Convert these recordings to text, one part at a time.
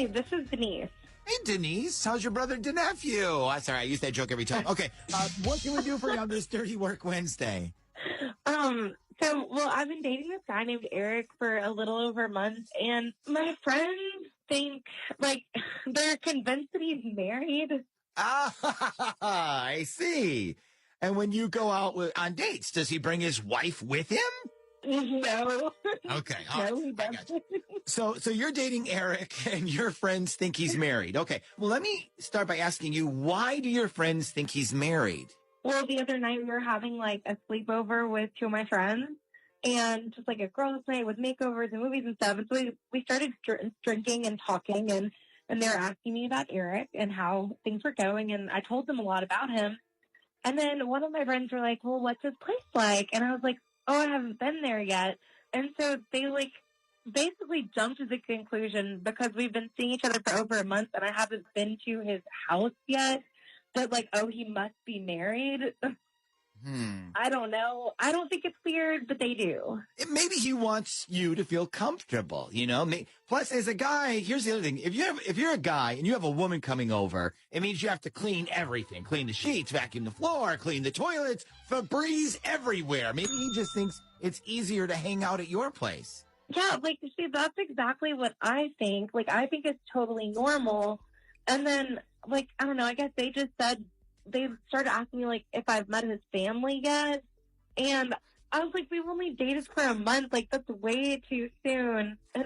Hi, this is Denise. Hey, Denise. How's your brother, nephew? Oh, sorry, I use that joke every time. Okay, what can we do for you on this Dirty Work Wednesday? I've been dating this guy named Eric for a little over a month, and my friends think, like, they're convinced that he's married. Ah, I see. And when you go out on dates, does he bring his wife with him? No. Okay, No, he I got you. doesn't. So you're dating Eric, and your friends think he's married. Okay, well, let me start by asking you, why do your friends think he's married? Well, the other night we were having, like, a sleepover with two of my friends, and just, like, a girls' night with makeovers and movies and stuff. And so we started drinking and talking, and they were asking me about Eric and how things were going, and I told them a lot about him. And then one of my friends were like, well, what's his place like? And I was like, oh, I haven't been there yet. And so they, like, basically jumped to the conclusion, because we've been seeing each other for over a month and I haven't been to his house yet, that, like, oh, he must be married. I don't know. I don't think it's weird, but they do. Maybe he wants you to feel comfortable, you know? Plus, as a guy, here's the other thing. If you're a guy and you have a woman coming over, it means you have to clean everything. Clean the sheets, vacuum the floor, clean the toilets, Febreze everywhere. Maybe he just thinks it's easier to hang out at your place. Yeah, like, see, that's exactly what I think. Like, I think it's totally normal. And then, like, I don't know, I guess they just said, they started asking me, like, if I've met his family yet. And I was like, we've only dated for a month. Like, that's way too soon. And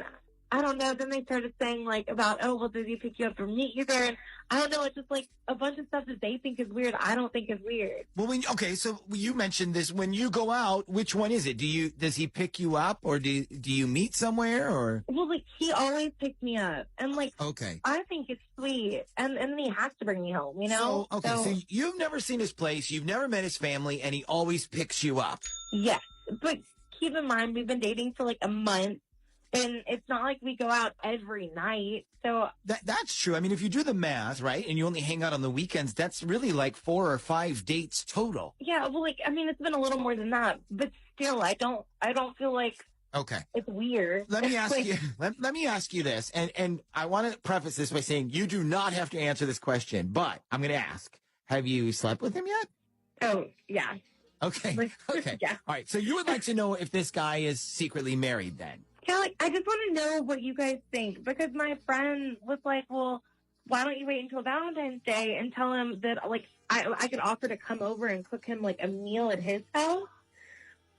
I don't know. Then they started saying, like, about, oh, well, did he pick you up or meet you there? And I don't know. It's just, like, a bunch of stuff that they think is weird, I don't think is weird. Well, so you mentioned this. When you go out, which one is it? Does he pick you up, or do you meet somewhere, or? Well, like, he always picks me up. And, like, Okay. I think it's sweet. And then he has to bring me home, you know? So you've never seen his place, you've never met his family, and he always picks you up. Yes. But keep in mind, we've been dating for, like, a month. And it's not like we go out every night. So That's true. I mean, if you do the math, right, and you only hang out on the weekends, that's really like 4 or 5 dates total. yeah, well, like, I mean, it's been a little more than that, but still, I don't feel like Okay. it's weird. Let me ask Like, you. Let me ask you this, and I want to preface this by saying you do not have to answer this question, but I'm going to ask: have you slept with him yet? oh yeah, Okay. Like, Okay. yeah. All right. So you would like to know if this guy is secretly married, then? yeah. Like, I just want to know what you guys think, because my friend was like, well, why don't you wait until Valentine's Day and tell him that, like, I could offer to come over and cook him, like, a meal at his house.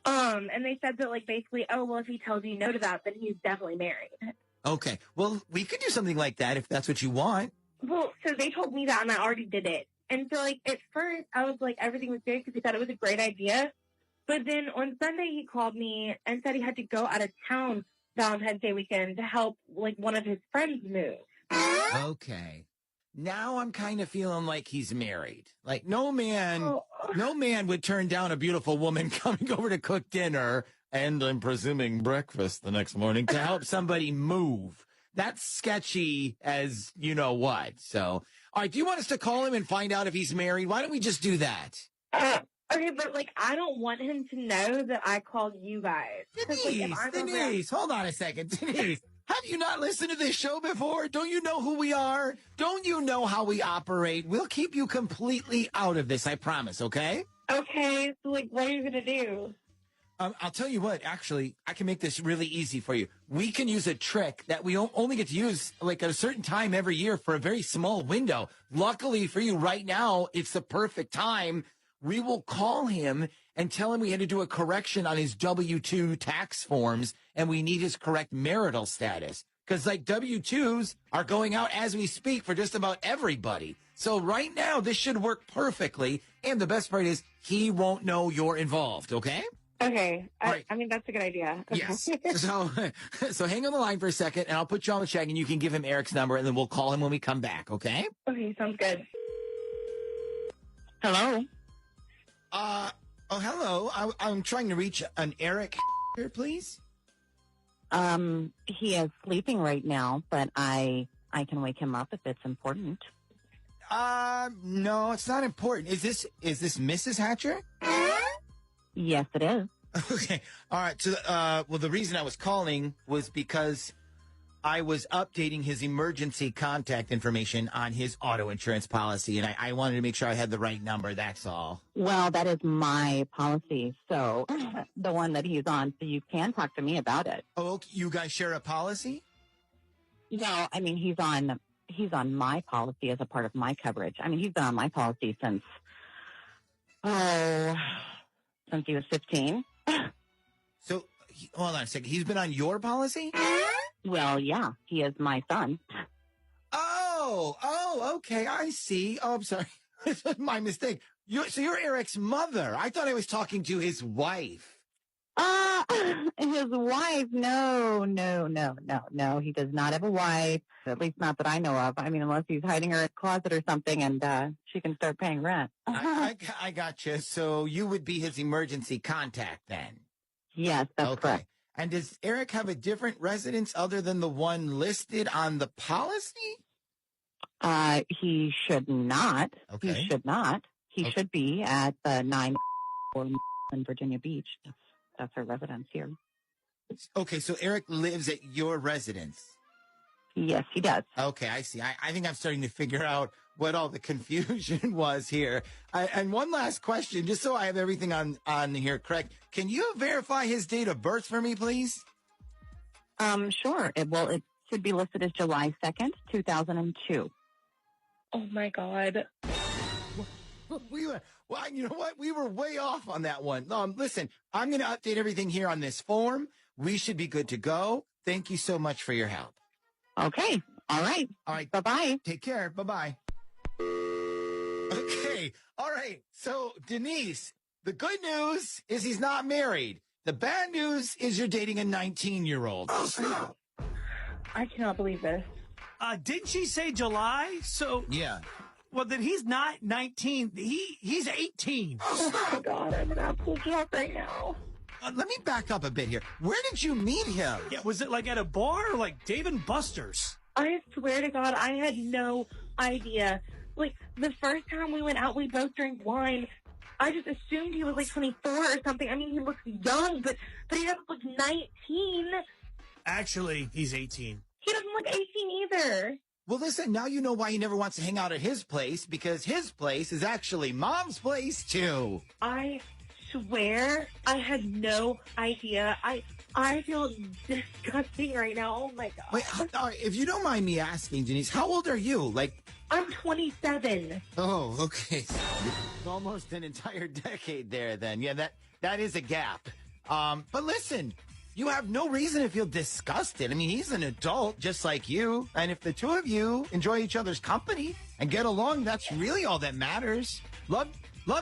And they said that, like, basically, oh, well, if he tells you no to that, then he's definitely married. Okay. Well, we could do something like that if that's what you want. Well, so they told me that, and I already did it. And so, like, at first, I was like, everything was good because he thought it was a great idea. But then on Sunday, he called me and said he had to go out of town Valentine's Day weekend to help, like, one of his friends move. Okay. Now I'm kind of feeling like he's married. Like no man would turn down a beautiful woman coming over to cook dinner and I'm presuming breakfast the next morning to help somebody move. That's sketchy as you know what. So, all right, do you want us to call him and find out if he's married? Why don't we just do that? Okay, but, like, I don't want him to know that I called you guys. 'Cause, like, if I'm over- Denise, hold on a second. Denise, have you not listened to this show before? Don't you know who we are? Don't you know how we operate? We'll keep you completely out of this, I promise, okay? Okay, so, like, what are you going to do? I'll tell you what, actually, I can make this really easy for you. We can use a trick that we only get to use like at a certain time every year for a very small window. Luckily for you right now, it's the perfect time. We will call him and tell him we had to do a correction on his W-2 tax forms and we need his correct marital status. Because like W-2s are going out as we speak for just about everybody. So right now, this should work perfectly. And the best part is he won't know you're involved, okay? Okay, Right. I mean, that's a good idea. Okay. Yes. So hang on the line for a second, and I'll put you on the check, and you can give him Eric's number, and then we'll call him when we come back, okay? Okay, sounds good. Hello? Hello. I'm trying to reach an Eric here, please. He is sleeping right now, but I can wake him up if it's important. No, it's not important. Is this Mrs. Hatcher? Yes, it is. Okay. All right. So, well, the reason I was calling was because I was updating his emergency contact information on his auto insurance policy, and I wanted to make sure I had the right number. That's all. Well, that is my policy. So the one that he's on, so you can talk to me about it. Oh, okay. You guys share a policy? No, I mean, he's on my policy as a part of my coverage. I mean, he's been on my policy since he was 15. So, hold on a second. He's been on your policy? Well, yeah, he is my son. Oh, okay. I see. Oh, I'm sorry. This was my mistake. So you're Eric's mother. I thought I was talking to his wife. His wife? No. He does not have a wife. At least not that I know of. I mean, unless he's hiding her in a closet or something, and she can start paying rent. I gotcha. So you would be his emergency contact then? Yes, that's Okay. correct. And does Eric have a different residence other than the one listed on the policy? He should not. Okay. He should not. He Okay. should be at the 9 in Virginia Beach. That's our residence here. Okay, so Eric lives at your residence. Yes, he does. Okay, I see. I think I'm starting to figure out what all the confusion was here. And one last question, just so I have everything on here correct. Can you verify his date of birth for me, please? Sure. It should be listed as July 2nd, 2002. Oh my God. Well, you know what? We were way off on that one. Listen, I'm going to update everything here on this form. We should be good to go. Thank you so much for your help. Okay. All right. All right. Bye-bye. Take care. Bye-bye. Okay. All right. So, Denise, the good news is he's not married. The bad news is you're dating a 19-year-old. I cannot believe this. Didn't she say July? So, Yeah. well, then he's not 19. He's 18. Oh my God, I'm in absolute shock right now. Let me back up a bit here. Where did you meet him? Yeah, was it like at a bar or like Dave and Buster's? I swear to God, I had no idea. Like, the first time we went out, we both drank wine. I just assumed he was like 24 or something. I mean, he looks young, but he doesn't look 19. Actually, he's 18. He doesn't look 18 either. Well, listen, now you know why he never wants to hang out at his place, because his place is actually Mom's place, too. I swear I had no idea. I feel disgusting right now. Oh my God. Wait, if you don't mind me asking, Denise, how old are you? Like, I'm 27. oh, okay. Almost an entire decade there, then. Yeah, that is a gap. But listen, you have no reason to feel disgusted. I mean, he's an adult just like you. And if the two of you enjoy each other's company and get along, that's really all that matters. Love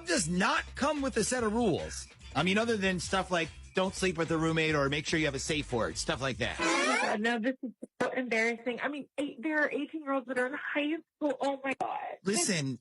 does not come with a set of rules. I mean, other than stuff like don't sleep with a roommate or make sure you have a safe word, stuff like that. Oh my God, no, this is so embarrassing. I mean, there are 18-year-olds that are in high school. Oh my God. Listen.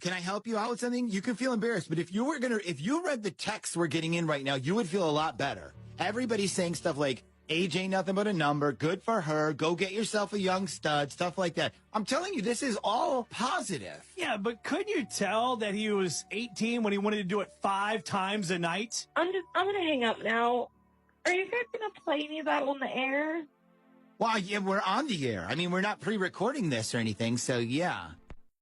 Can I help you out with something? You can feel embarrassed, but if you read the text we're getting in right now, you would feel a lot better. Everybody's saying stuff like, age ain't nothing but a number, good for her, go get yourself a young stud, stuff like that. I'm telling you, this is all positive. Yeah, but couldn't you tell that he was 18 when he wanted to do it 5 times a night? I'm gonna hang up now. Are you guys gonna play me that on the air? Well, yeah, we're on the air. I mean, we're not pre-recording this or anything, so yeah.